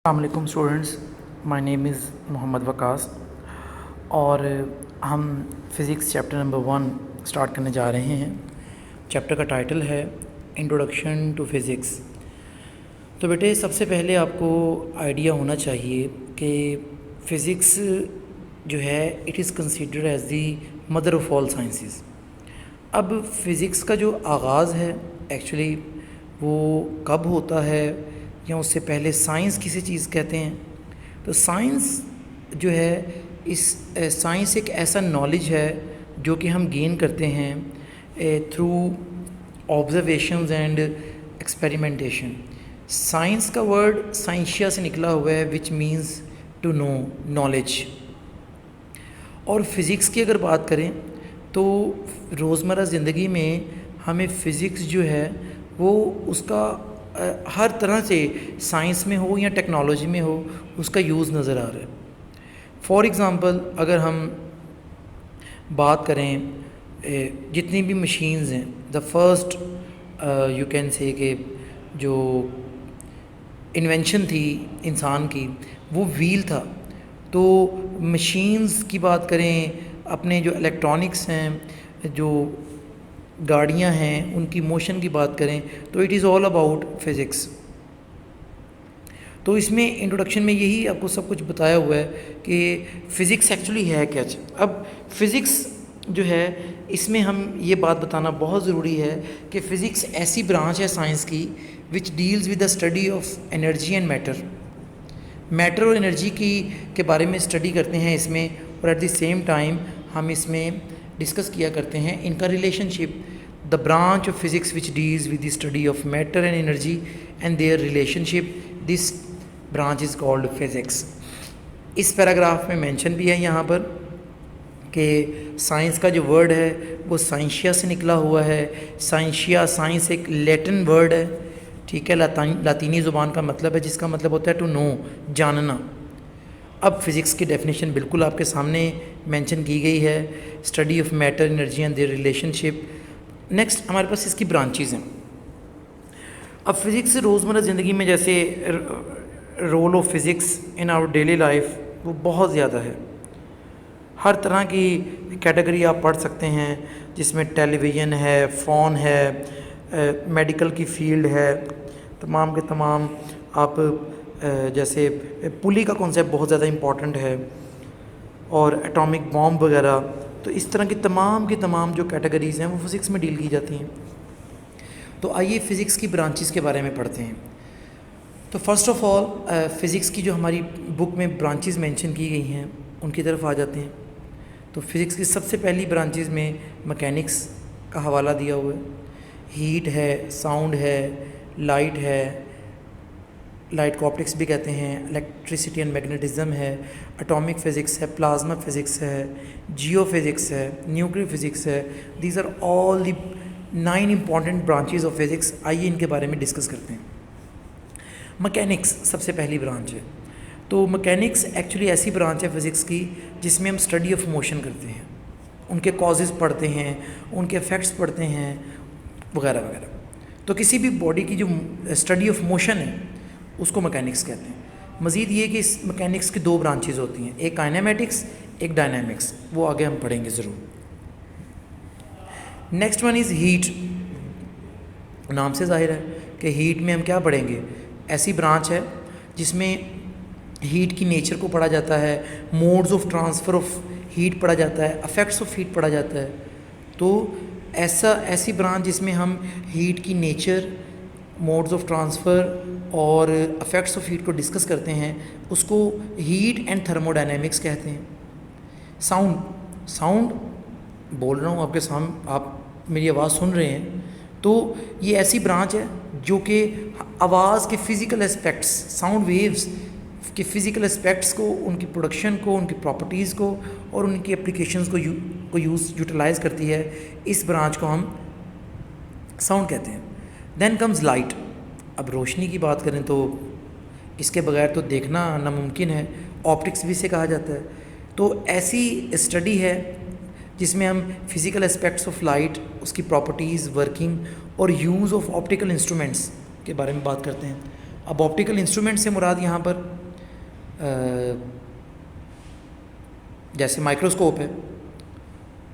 अस्सलामुअलैकुम students, my name is Mohammad Waqas और हम फ़िज़िक्स चैप्टर नंबर 1 स्टार्ट करने जा रहे हैं। चैप्टर का टाइटल है इंट्रोडक्शन टू फ़िज़िक्स। तो बेटे, सबसे पहले आपको आइडिया होना चाहिए कि फ़िज़िक्स जो है it is considered as the mother of all sciences. अब फ़िज़िक्स का जो आगाज़ है एक्चुअली वो कब होता है या उससे पहले साइंस किसी चीज़ कहते हैं। तो साइंस जो है साइंस एक ऐसा नॉलेज है जो कि हम गेन करते हैं through observations and experimentation. Science का वर्ड साइंशिया से निकला हुआ है which means to know, knowledge. और फिज़िक्स की अगर बात करें तो रोज़मर्रा ज़िंदगी में हमें फ़िज़िक्स जो है वो उसका हर तरह से साइंस में हो या टेक्नोलॉजी में हो उसका यूज़ नज़र आ रहा है। फॉर एग्ज़ाम्पल अगर हम बात करें जितनी भी मशीन्स हैं, the first you can say कि जो इन्वेंशन थी इंसान की वो व्हील था। तो मशीन्स की बात करें, अपने जो इलेक्ट्रॉनिक्स हैं, जो गाड़ियां हैं, उनकी मोशन की बात करें तो it is all about physics. तो इसमें इंट्रोडक्शन में यही आपको सब कुछ बताया हुआ है कि फ़िज़िक्स एक्चुअली है क्या। अब फ़िज़िक्स जो है इसमें हम ये बात बताना बहुत ज़रूरी है कि फ़िज़िक्स ऐसी ब्रांच है साइंस की which deals with the study of energy and matter और एनर्जी के बारे में स्टडी करते हैं इसमें, और एट द सेम टाइम हम इसमें डिस्कस किया करते हैं इनका relationship. The branch of physics which deals with the study of matter and energy and their relationship, this branch is called physics. इस पैराग्राफ में मेंशन भी है यहाँ पर कि साइंस का जो वर्ड है वो साइंशिया से निकला हुआ है। साइंशिया, साइंस एक लैटिन वर्ड है, ठीक है, लातीनी ज़ुबान का मतलब है जिसका मतलब होता है टू नो, जानना। अब फिज़िक्स की डेफिनेशन बिल्कुल आपके सामने मेंशन की गई है, study of matter, energy and their relationship. Next हमारे पास इसकी ब्रांचेज़ हैं। अब फिज़िक्स रोज़मर्रा ज़िंदगी में जैसे role of physics in our daily life वो बहुत ज़्यादा है। हर तरह की कैटेगरी आप पढ़ सकते हैं जिसमें टेलीविज़न है, फ़ोन है, मेडिकल की फ़ील्ड है, तमाम के तमाम। आप जैसे पुली का कॉन्सेप्ट बहुत ज़्यादा इम्पॉर्टेंट है, और एटॉमिक बॉम्ब वगैरह। तो इस तरह की तमाम जो कैटेगरीज़ हैं वो फ़िज़िक्स में डील की जाती हैं। तो आइए फ़िज़िक्स की ब्रांचेस के बारे में पढ़ते हैं। तो फ़र्स्ट ऑफ़ ऑल फ़िज़िक्स की जो हमारी बुक में ब्रांचेस मेंशन की गई हैं उनकी तरफ आ जाते हैं। तो फ़िज़िक्स की सबसे पहली ब्रांचेस में मैकेनिक्स का हवाला दिया हुआ है। हीट है, साउंड है, लाइट है, लाइट को ऑप्टिक्स भी कहते हैं, इलेक्ट्रिसिटी एंड मैग्नेटिज्म है, एटॉमिक फ़िज़िक्स है, प्लाज्मा फ़िज़िक्स है, जियो फिज़िक्स है, न्यूक्लियर फ़िज़िक्स है। These are all the 9 important branches of physics. आइए इनके बारे में डिस्कस करते हैं। मैकेनिक्स सबसे पहली ब्रांच है। तो मैकेनिक्स एक्चुअली ऐसी ब्रांच है फ़िज़िक्स की जिसमें हम स्टडी ऑफ मोशन करते हैं, उनके कॉजेज़ पढ़ते हैं, उनके इफ़ेक्ट्स पढ़ते हैं, वगैरह वगैरह। तो किसी भी बॉडी की जो स्टडी ऑफ मोशन है उसको मैकेनिक्स कहते हैं। मज़ीद ये कि इस मैकेनिक्स की 2 ब्रांचेज होती हैं, एक काइनेमेटिक्स, एक डायनामिक्स। वो आगे हम पढ़ेंगे ज़रूर। Next one is heat. नाम से ज़ाहिर है कि हीट में हम क्या पढ़ेंगे। ऐसी ब्रांच है जिसमें हीट की नेचर को पढ़ा जाता है, modes of transfer of heat पढ़ा जाता है, इफ़ेक्ट्स ऑफ हीट पढ़ा जाता है। तो ऐसी ब्रांच जिसमें हम हीट की नेचर, मोड्स ऑफ ट्रांसफ़र और इफ़ेक्ट्स ऑफ हीट को डिस्कस करते हैं उसको हीट एंड थर्मोडायनेमिक्स कहते हैं। साउंड बोल रहा हूँ आपके सामने, आप मेरी आवाज़ सुन रहे हैं। तो ये ऐसी ब्रांच है जो कि आवाज़ के फ़िज़िकल एस्पेक्ट्स, साउंड वेव्स के फ़िज़िकल एस्पेक्ट्स को, उनकी प्रोडक्शन को, उनकी प्रॉपर्टीज़ को और उनकी एप्लीकेशंस को यूटिलाइज़ करती है। इस ब्रांच को हम साउंड कहते हैं। Then comes light. अब रोशनी की बात करें तो इसके बगैर तो देखना नामुमकिन है, ऑप्टिक्स भी इसे कहा जाता है। तो ऐसी स्टडी है जिसमें हम फिज़िकल एस्पेक्ट्स ऑफ लाइट, उसकी प्रॉपर्टीज़, वर्किंग और यूज़ ऑफ ऑप्टिकल इंस्ट्रूमेंट्स के बारे में बात करते हैं। अब ऑप्टिकल इंस्ट्रूमेंट से मुराद यहाँ पर जैसे माइक्रोस्कोप है,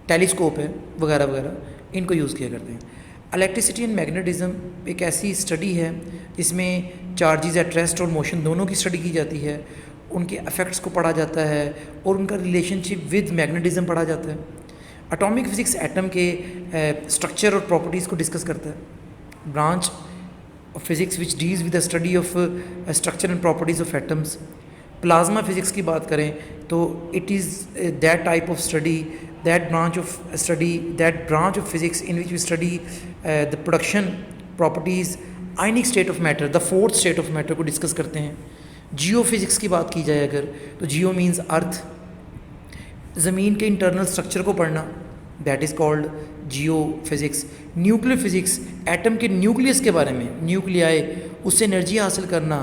टेलीस्कोप है, वगैरह वगैरह, इनको यूज़ किया करते हैं। इलेक्ट्रिसिटी एंड मैग्नेटिज्म एक ऐसी स्टडी है जिसमें चार्जेस एट रेस्ट और मोशन दोनों की स्टडी की जाती है, उनके इफेक्ट्स को पढ़ा जाता है और उनका रिलेशनशिप विद मैग्नेटिज्म पढ़ा जाता है। एटॉमिक फिजिक्स एटम के स्ट्रक्चर और प्रॉपर्टीज़ को डिस्कस करता है। Branch of physics which deals with the study of structure and properties of atoms. Plasma physics की बात करें तो it is that type of study, that branch of physics in which we study the production properties, ionic state of matter, the fourth state of matter को discuss करते हैं। जियो physics की बात की जाए अगर तो जियो मीन्स अर्थ, ज़मीन के इंटरनल स्ट्रक्चर को पढ़ना, that is called Jio physics. Nuclear physics, atom के न्यूक्लियस के बारे में, न्यूक्लियाई, उससे एनर्जी हासिल करना,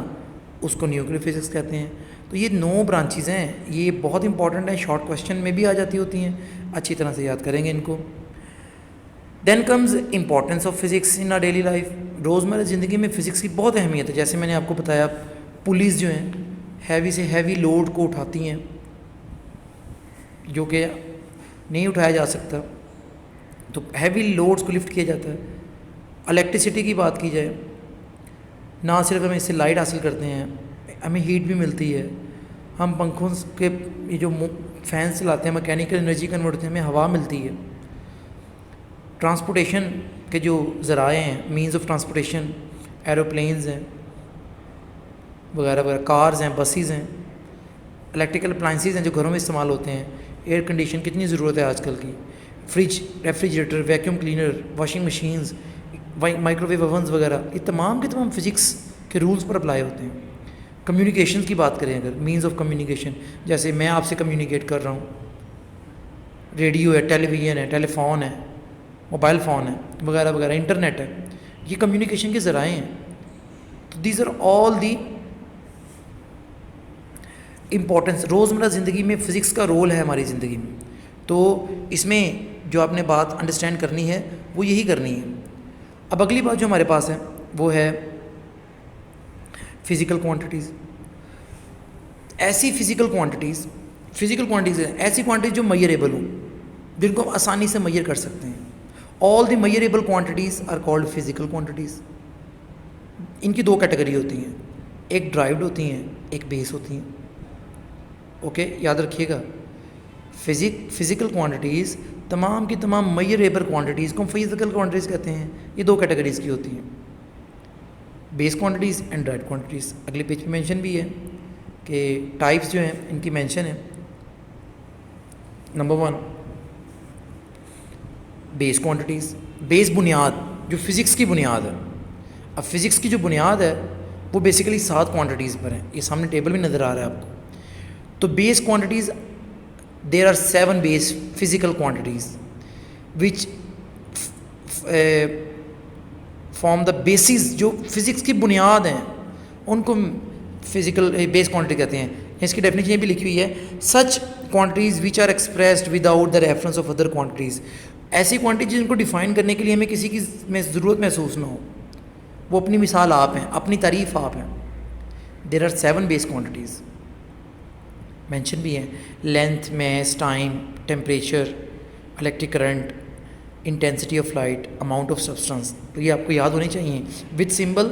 उसको न्यूक्लियर फिज़िक्स कहते हैं। तो ये 9 ब्रांचेज़ हैं, ये बहुत इंपॉर्टेंट है, शॉर्ट क्वेश्चन में भी आ जाती होती हैं, अच्छी तरह से याद करेंगे इनको। Then comes importance of physics in our daily life. रोज़मर्रा ज़िंदगी में फ़िज़िक्स की बहुत अहमियत है। जैसे मैंने आपको बताया, पुलिस जो हैं हैवी से हैवी लोड को उठाती हैं जो कि नहीं उठाया जा सकता, तो हैवी लोड्स को लिफ्ट किया जाता है। इलेक्ट्रिसिटी की बात की जाए, ना सिर्फ हम इससे लाइट हासिल करते हैं, हमें हीट भी मिलती है। हम पंखों के ये जो फैन चलाते हैं, मैकेनिकल एनर्जी कन्वर्ट होती है, हमें हवा मिलती है। ट्रांसपोर्टेशन के जो ज़राए हैं, मींस ऑफ ट्रांसपोर्टेशन, एरोप्लेन्स हैं वगैरह वगैरह, कार्स हैं, बसेस हैं, इलेक्ट्रिकल अप्लाइंसेस हैं जो घरों में इस्तेमाल होते हैं, एयर कंडीशन कितनी ज़रूरत है आजकल की, fridge, refrigerator, vacuum cleaner, washing machines, microwave ओवन्स वगैरह, ये तमाम के तमाम फ़िज़िक्स के रूल्स पर अप्लाई होते हैं। कम्युनिकेशन की बात करें अगर, मींस ऑफ कम्युनिकेशन, जैसे मैं आपसे कम्युनिकेट कर रहा हूँ, रेडियो है, टेलीविज़न है, टेलीफोन है, मोबाइल फ़ोन है, वगैरह वगैरह, इंटरनेट है, ये कम्युनिकेशन के ज़राए हैं। तो these are all the importance. रोज़मर्रा ज़िंदगी में फ़िज़िक्स का रोल है हमारी ज़िंदगी में, तो इसमें जो आपने बात अंडरस्टैंड करनी है वो यही करनी है। अब अगली बात जो हमारे पास है वो है फ़िज़िकल क्वांटिटीज़। ऐसी फ़िज़िकल क्वांटिटीज़ ऐसी क्वांटिटीज़ जो मेजरेबल हों, जिनको हम आसानी से मेजर कर सकते हैं। All the measurable quantities are called physical quantities. इनकी 2 कैटेगरी होती हैं, एक ड्राइव्ड होती हैं, एक बेस होती हैं। ओके, याद रखिएगा, फ़िज़िकल क्वांटिटीज़ तमाम की तमाम मेजरेबल क्वांटिटीज़ को हम फ़िज़िकल क्वांटिटीज़ कहते हैं। ये 2 कैटेगरीज़ की होती हैं, base quantities and derived quantities. अगले पेज पे मेंशन भी है कि टाइप्स जो हैं इनकी मेंशन है। नंबर 1, बेस क्वांटिटीज़, बेस बुनियाद, जो फ़िज़िक्स की बुनियाद है। अब फ़िज़िक्स की जो बुनियाद है वो बेसिकली 7 क्वांटिटीज़ पर है। ये सामने टेबल भी नज़र आ रहा है आपको। तो base quantities, there are 7 base physical quantities which form the basis, जो फिज़िक्स की बुनियाद हैं उनको फिज़िकल बेस क्वांटिटी कहते हैं। इसकी डेफिनेशन ये भी लिखी हुई है, such quantities which are expressed without the reference of other quantities. ऐसी क्वांटिटीज़ जिनको डिफ़ाइन करने के लिए हमें किसी की में ज़रूरत महसूस ना हो, वो अपनी मिसाल आप हैं, अपनी तारीफ़ आप हैं। There are 7 base quantities, mention भी हैं, length, mass, time, temperature, electric current, intensity of light, amount of substance. तो ये आपको याद होनी चाहिए विद सिंबल,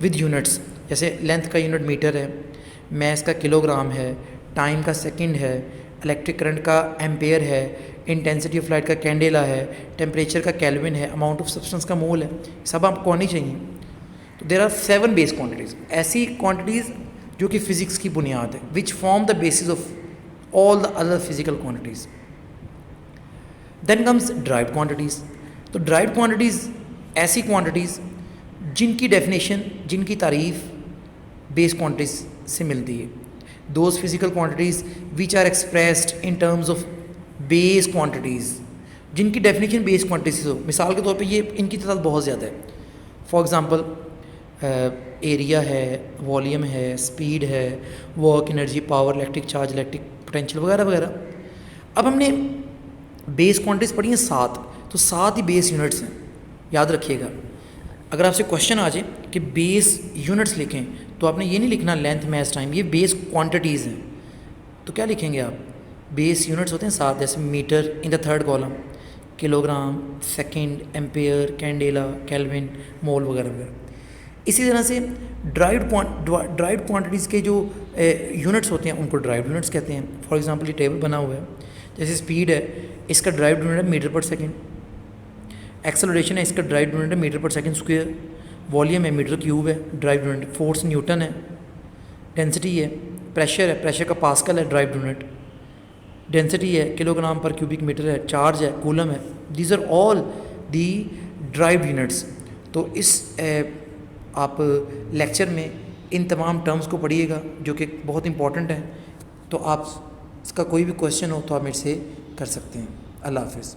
विद यूनिट्स। जैसे लेंथ का यूनिट मीटर है, मैस का किलोग्राम है, टाइम का सेकंड है, इलेक्ट्रिक करंट का एम्पेयर है, इंटेंसिटी ऑफ लाइट का कैंडेला है, टेम्परेचर का केल्विन है, अमाउंट ऑफ सब्सटेंस का मोल है। सब आपको आनी चाहिए। तो देयर आर 7 बेस क्वांटिटीज़, ऐसी क्वांटिटीज़ जो कि फ़िज़िक्स की बुनियाद है, which form the basis of all the other physical quantities. Then comes derived quantities. तो ड्राइव्ड क्वांटिटीज़ ऐसी क्वांटिटीज़ जिनकी डेफिनेशन, जिनकी तारीफ़ बेस क्वांटिटीज़ से मिलती है। Those physical quantities which are expressed in terms of base quantities, जिनकी definition base quantities हो। मिसाल के तौर पे ये इनकी तादाद बहुत ज़्यादा है। फॉर एग्ज़ाम्पल एरिया है, वॉल्यूम है, स्पीड है, work, energy, power, electric charge, electric potential वगैरह वगैरह। अब हमने बेस क्वांटिटीज़ पढ़ी हैं 7, तो 7 ही बेस यूनिट्स हैं, याद रखिएगा। अगर आपसे क्वेश्चन आ जाए कि बेस यूनिट्स लिखें तो आपने ये नहीं लिखना लेंथ मैस टाइम, ये बेस क्वांटिटीज़ हैं। तो क्या लिखेंगे आप, बेस यूनिट्स होते हैं 7, जैसे metre in the third column, kilogram, second, ampere, candela, kelvin, mole वगैरह वगैरह। इसी तरह से ड्राइव्ड क्वांटिटीज़ के जो यूनिट्स होते हैं उनको ड्राइव्ड यूनिट्स कहते हैं। फॉर एग्जांपल ये टेबल बना हुआ है, जैसे स्पीड है इसका ड्राइव्ड यूनिट है मीटर पर सेकेंड, एक्सेलरेशन है इसका ड्राइव्ड यूनिट है metre per second square, volume है मीटर क्यूब है ड्राइव्ड यूनिट, फोर्स न्यूटन है, डेंसिटी है, प्रेशर है प्रेशर का पास्कल है ड्राइव्ड यूनिट, डेंसिटी है किलोग्राम पर क्यूबिक मीटर है, चार्ज है कूलम है। These are all the derived units. तो इस आप लेक्चर में इन तमाम टर्म्स को पढ़िएगा जो कि बहुत इंपॉर्टेंट है। तो आप इसका कोई भी क्वेश्चन हो तो आप मेरे से कर सकते हैं। अल्लाह हाफिज़।